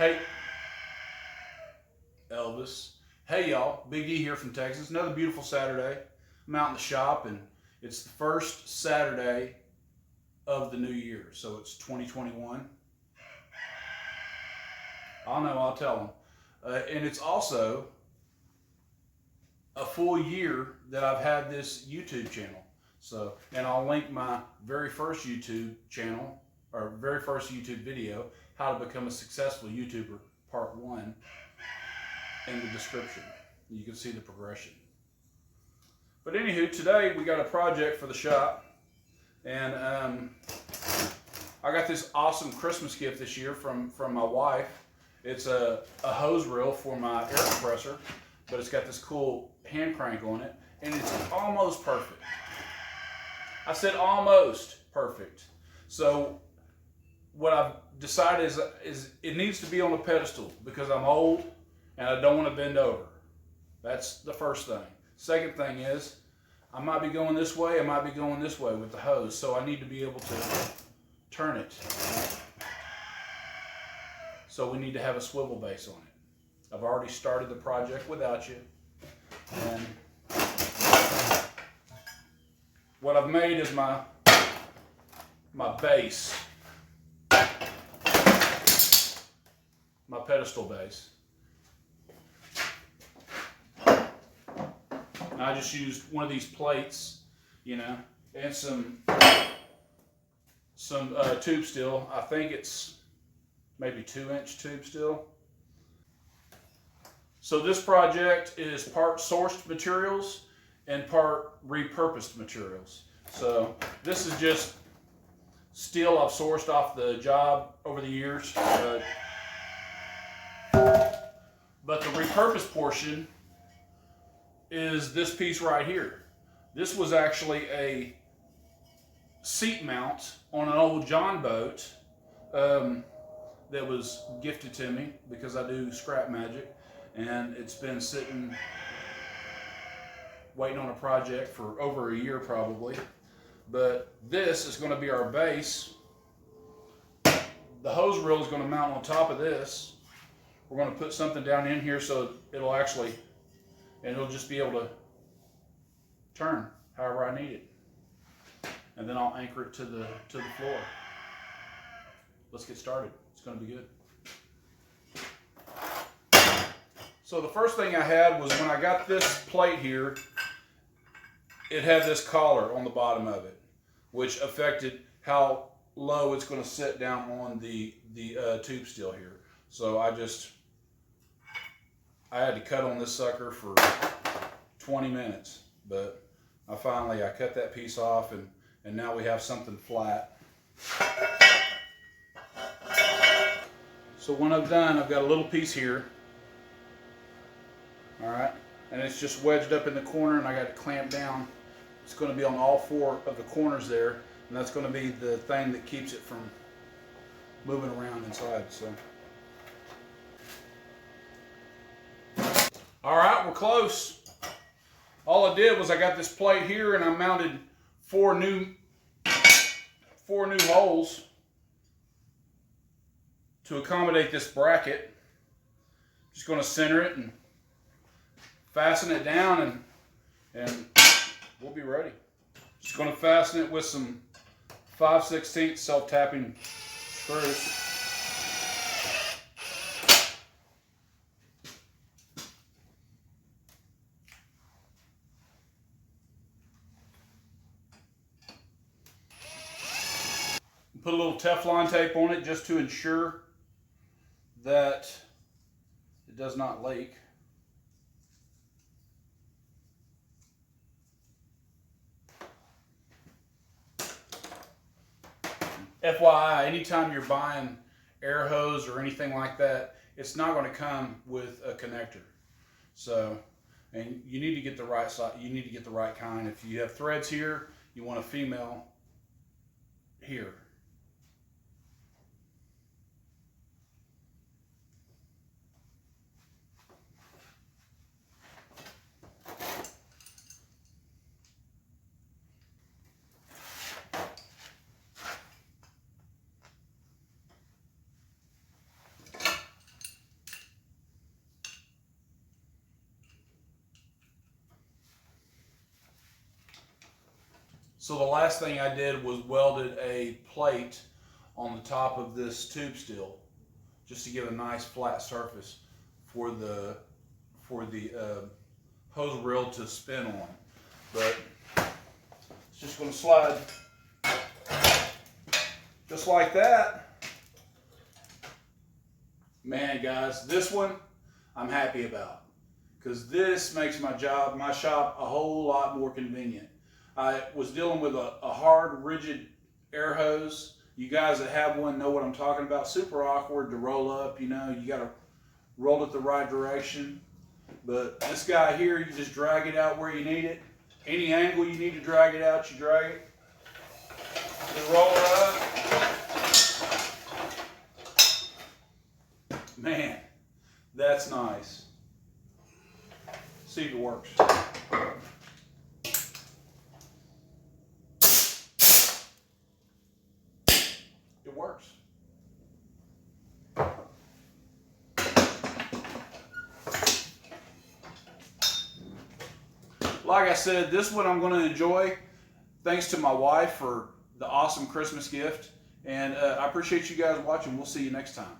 Hey, Elvis. Hey, y'all. Big E here from Texas. Another beautiful Saturday. I'm out in the shop, and it's the first Saturday of the new year. So it's 2021. I'll know, I'll tell them. And it's also a full year that I've had this YouTube channel. So, and I'll link my very first YouTube channel, or very first YouTube video, How to Become a Successful YouTuber, Part 1, in the description. You can see the progression. But anywho, today we got a project for the shop, and I got this awesome Christmas gift this year from my wife. It's a hose reel for my air compressor, but it's got this cool hand crank on it, and it's almost perfect. I said almost perfect. So what I've decided is it needs to be on a pedestal because I'm old and I don't want to bend over. That's the first thing. Second thing is I might be going this way, I might be going this way with the hose, so I need to be able to turn it. So we need to have a swivel base on it. I've already started the project without you. And what I've made is my base, my pedestal base. And I just used one of these plates, you know, and some tube steel. I think it's maybe 2-inch tube steel. So this project is part sourced materials and part repurposed materials. So this is just steel I've sourced off the job over the years. But the repurposed portion is this piece right here. This was actually a seat mount on an old John boat that was gifted to me because I do scrap magic, and it's been sitting waiting on a project for over a year probably. But this is going to be our base. The hose reel is going to mount on top of this. We're going to put something down in here so it'll actually, and it'll just be able to turn however I need it. And then I'll anchor it to the floor. Let's get started. It's going to be good. So the first thing I had was when I got this plate here, it had this collar on the bottom of it, which affected how low it's going to sit down on the tube steel here. So I had to cut on this sucker for 20 minutes, but I cut that piece off, and now we have something flat. So when I've done, I've got a little piece here, all right, and it's just wedged up in the corner, and I got it clamped down. It's going to be on all 4 of the corners there, and that's going to be the thing that keeps it from moving around inside. So, all right, we're close. All I did was I got this plate here, and I mounted 4 new holes to accommodate this bracket. Just going to center it and fasten it down, and we'll be ready. Just going to fasten it with some 5/16 self-tapping screws. Put a little Teflon tape on it just to ensure that it does not leak. FYI, anytime you're buying air hose or anything like that, it's not going to come with a connector. So, and you need to get the right size, you need to get the right kind. If you have threads here, you want a female here. So the last thing I did was welded a plate on the top of this tube still, just to give a nice flat surface for the hose reel to spin on. But it's just going to slide just like that. Man, guys, this one I'm happy about, because this makes my shop a whole lot more convenient. I was dealing with a hard, rigid air hose. You guys that have one know what I'm talking about. Super awkward to roll up, you know, you got to roll it the right direction. But this guy here, you just drag it out where you need it. Any angle you need to drag it out, you drag it. You roll it up. Man, that's nice. See if it works. It works. Like I said, this one I'm going to enjoy. Thanks to my wife for the awesome Christmas gift. And I appreciate you guys watching. We'll see you next time.